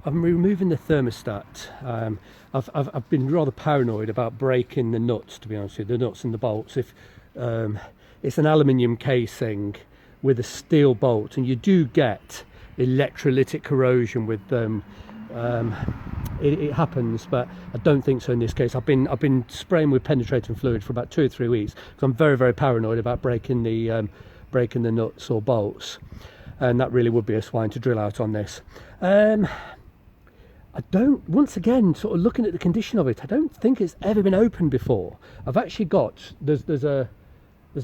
I'm removing the thermostat. I've been rather paranoid about breaking the nuts, to be honest with you, the nuts and the bolts. If it's an aluminium casing with a steel bolt, and you do get electrolytic corrosion with them. It happens, but I don't think so in this case. I've been spraying with penetrating fluid for about 2 or 3 weeks because I'm very paranoid about breaking the nuts or bolts, and that really would be a swine to drill out on this. I don't, once again, sort of looking at the condition of it, I don't think it's ever been opened before. I've actually got, there's a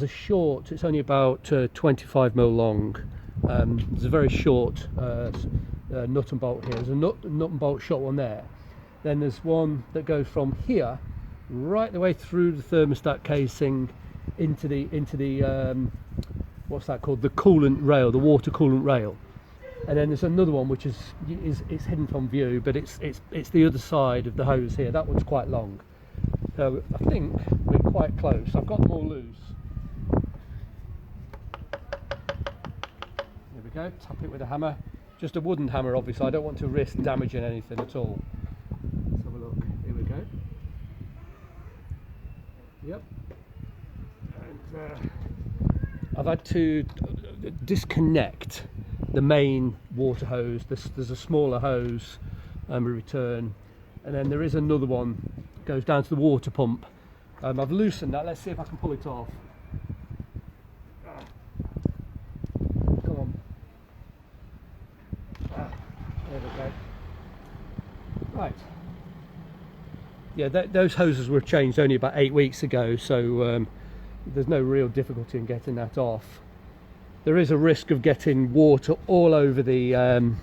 short, it's only about 25mm long. There's a very short nut and bolt here. There's a nut and bolt short one there. Then there's one that goes from here right the way through the thermostat casing into the what's that called? The coolant rail, the water coolant rail. And then there's another one which is hidden from view, but it's the other side of the hose here. That one's quite long. So I think we're quite close. I've got them all loose. There we go. Tap it with a hammer. Just a wooden hammer, obviously. I don't want to risk damaging anything at all. Let's have a look. Here we go. Yep. And I've had to disconnect the main water hose. There's a smaller hose return, and then there is another one that goes down to the water pump. I've loosened that. Let's see if I can pull it off. Come on. There we go. Right. Yeah, those hoses were changed only about 8 weeks ago, so there's no real difficulty in getting that off. There is a risk of getting water all over the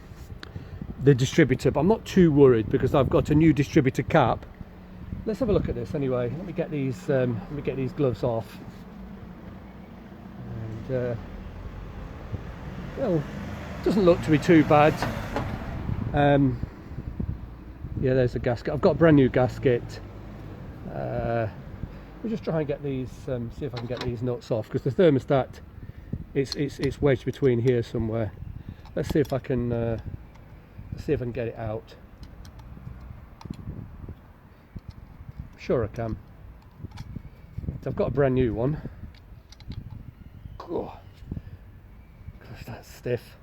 distributor, but I'm not too worried because I've got a new distributor cap. Let's have a look at this anyway. Let me get these gloves off. And well, doesn't look to be too bad. Yeah, there's a gasket. I've got a brand new gasket. We'll just try and get these. See if I can get these nuts off because the thermostat. It's wedged between here somewhere. Let's see if I can get it out. Sure I can. I've got a brand new one. Oh, gosh, that's stiff.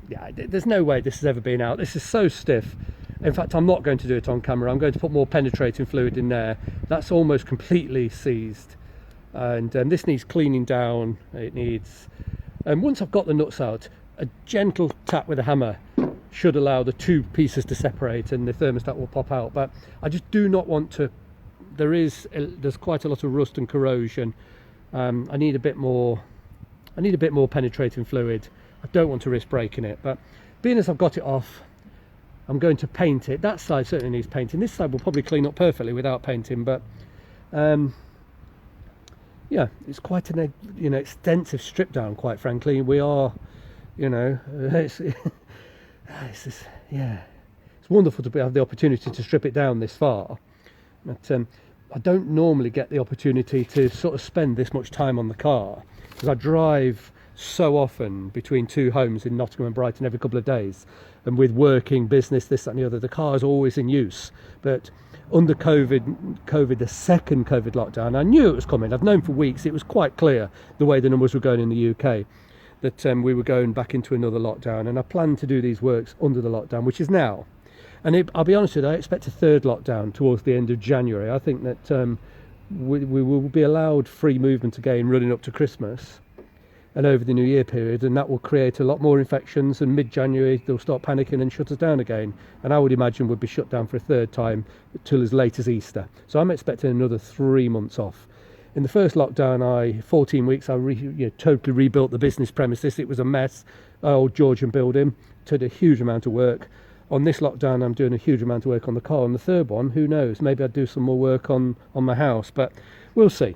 Yeah, there's no way this has ever been out. This is so stiff. In fact, I'm not going to do it on camera. I'm going to put more penetrating fluid in there. That's almost completely seized. And this needs cleaning down. It needs, and once I've got the nuts out, a gentle tap with a hammer should allow the two pieces to separate and the thermostat will pop out. But I just do not want to. There's quite a lot of rust and corrosion. I need a bit more penetrating fluid. I don't want to risk breaking it, but being as I've got it off, I'm going to paint it. That side certainly needs painting. This side will probably clean up perfectly without painting, but yeah, it's quite an extensive strip down, quite frankly. We are, it's wonderful to have the opportunity to strip it down this far, but I don't normally get the opportunity to sort of spend this much time on the car because I drive so often between two homes in Nottingham and Brighton every couple of days, and with working, business, this, that and the other, the car is always in use. But under COVID, the second COVID lockdown, I knew it was coming. I've known for weeks. It was quite clear the way the numbers were going in the UK that we were going back into another lockdown, and I planned to do these works under the lockdown, which is now. And I'll be honest with you, I expect a third lockdown towards the end of January. I think that we will be allowed free movement again running up to Christmas and over the New Year period, and that will create a lot more infections, and mid-January they'll start panicking and shut us down again, and I would imagine we'd be shut down for a third time till as late as Easter. So I'm expecting another 3 months off. In the first lockdown, 14 weeks, I totally rebuilt the business premises. It was a mess, old Georgian building, took a huge amount of work. On this lockdown, I'm doing a huge amount of work on the car. On the third one, who knows, maybe I'd do some more work on my house, but we'll see.